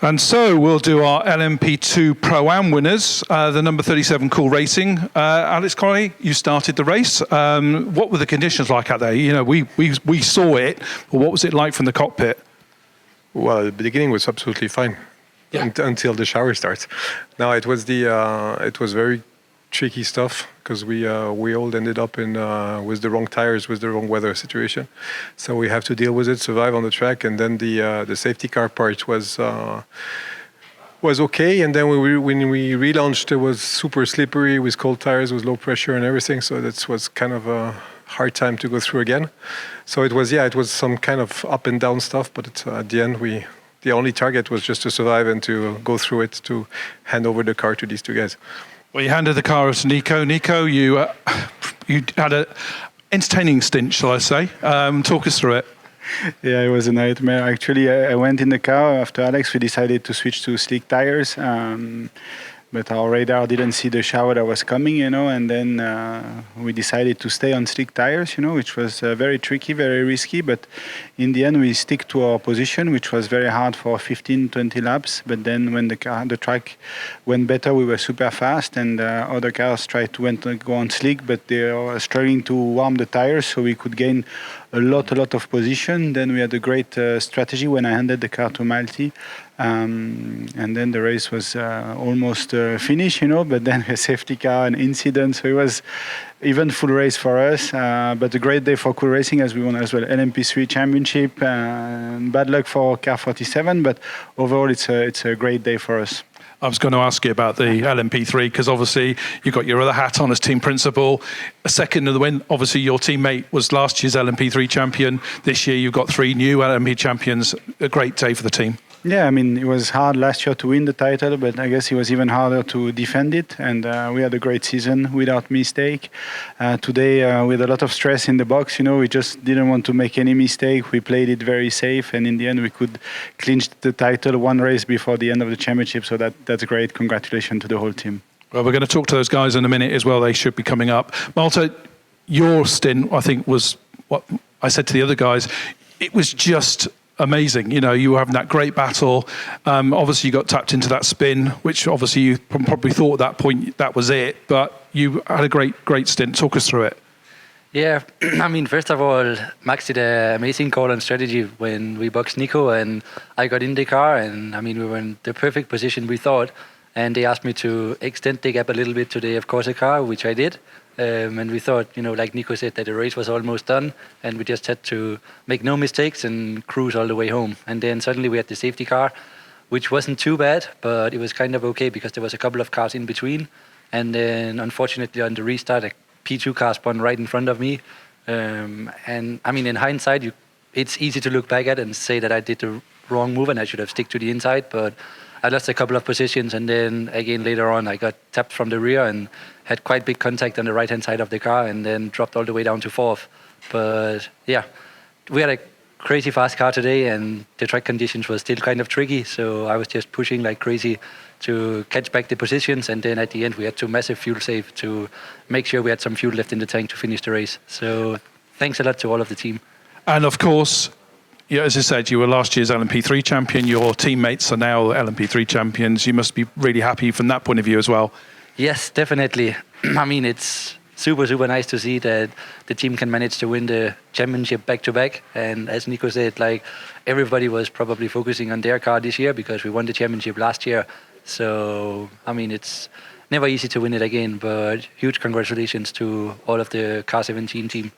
And so we'll do our LMP2 Pro-Am winners, the number 37 COOL Racing. Alex Coigny, you started the race. What were the conditions like out there? You know, we saw it, but what was it like from the cockpit? Well, the beginning was absolutely fine, until the shower starts. Now it was very tricky stuff because we all ended up in with the wrong tires, with the wrong weather situation. So we have to deal with it, survive on the track, and then the safety car part was okay. And then when we relaunched, it was super slippery with cold tires, with low pressure and everything. So that was kind of a hard time to go through again. So it was some kind of up and down stuff. But at the end, the only target was just to survive and to go through it, to hand over the car to these two guys. Well, you handed the car to Nico. Nico, you had an entertaining stint, shall I say? Talk us through it. Yeah, it was a nightmare. Actually, I went in the car after Alex. We decided to switch to slick tires, but our radar didn't see the shower that was coming, and then we decided to stay on slick tires, which was very tricky, very risky, but in the end we stick to our position, which was very hard for 15-20 laps. But then when the track went better, we were super fast, and other cars tried to go on slick, but they were struggling to warm the tires, so we could gain a lot of position. Then we had a great strategy when I handed the car to Malthe, and then the race was almost finished, but then a safety car, an incident, so it was eventful race for us, but a great day for COOL Racing as we won as well LMP3 championship. Bad luck for car 47, but overall it's a great day for us. I was going to ask you about the LMP3 because obviously you've got your other hat on as team principal. A second of the win, obviously your teammate was last year's LMP3 champion. This year you've got 3 new LMP champions. A great day for the team. Yeah, I mean, it was hard last year to win the title, but I guess it was even harder to defend it. And we had a great season without mistake. Today, with a lot of stress in the box, we just didn't want to make any mistake. We played it very safe, and in the end, we could clinch the title 1 race before the end of the championship. So that's great. Congratulations to the whole team. Well, we're going to talk to those guys in a minute as well. They should be coming up. Malthe, your stint, I think, was what I said to the other guys. It was just amazing. You were having that great battle. Obviously, you got tapped into that spin, which obviously you probably thought at that point that was it. But you had a great stint. Talk us through it. Yeah, I mean, first of all, Max did an amazing call on strategy when we boxed Nico, and I got in the car, and I mean, we were in the perfect position, we thought. And they asked me to extend the gap a little bit to the, of course, a car, which I did. And we thought, like Nico said, that the race was almost done, and we just had to make no mistakes and cruise all the way home. And then suddenly we had the safety car, which wasn't too bad, but it was kind of okay because there was a couple of cars in between. And then, unfortunately, on the restart, a P2 car spun right in front of me. And I mean, in hindsight, it's easy to look back at and say that I did the wrong move and I should have stick to the inside, but I lost a couple of positions, and then again later on I got tapped from the rear and had quite big contact on the right hand side of the car, and then dropped all the way down to 4th. But yeah, we had a crazy fast car today, and the track conditions were still kind of tricky, so I was just pushing like crazy to catch back the positions, and then at the end we had to massive fuel save to make sure we had some fuel left in the tank to finish the race. So thanks a lot to all of the team. And of course, yeah, as I said, you were last year's LMP3 champion. Your teammates are now LMP3 champions. You must be really happy from that point of view as well. Yes, definitely. I mean, it's super nice to see that the team can manage to win the championship back-to-back. And as Nico said, like, everybody was probably focusing on their car this year because we won the championship last year. So, I mean, it's never easy to win it again, but huge congratulations to all of the Car 17 team.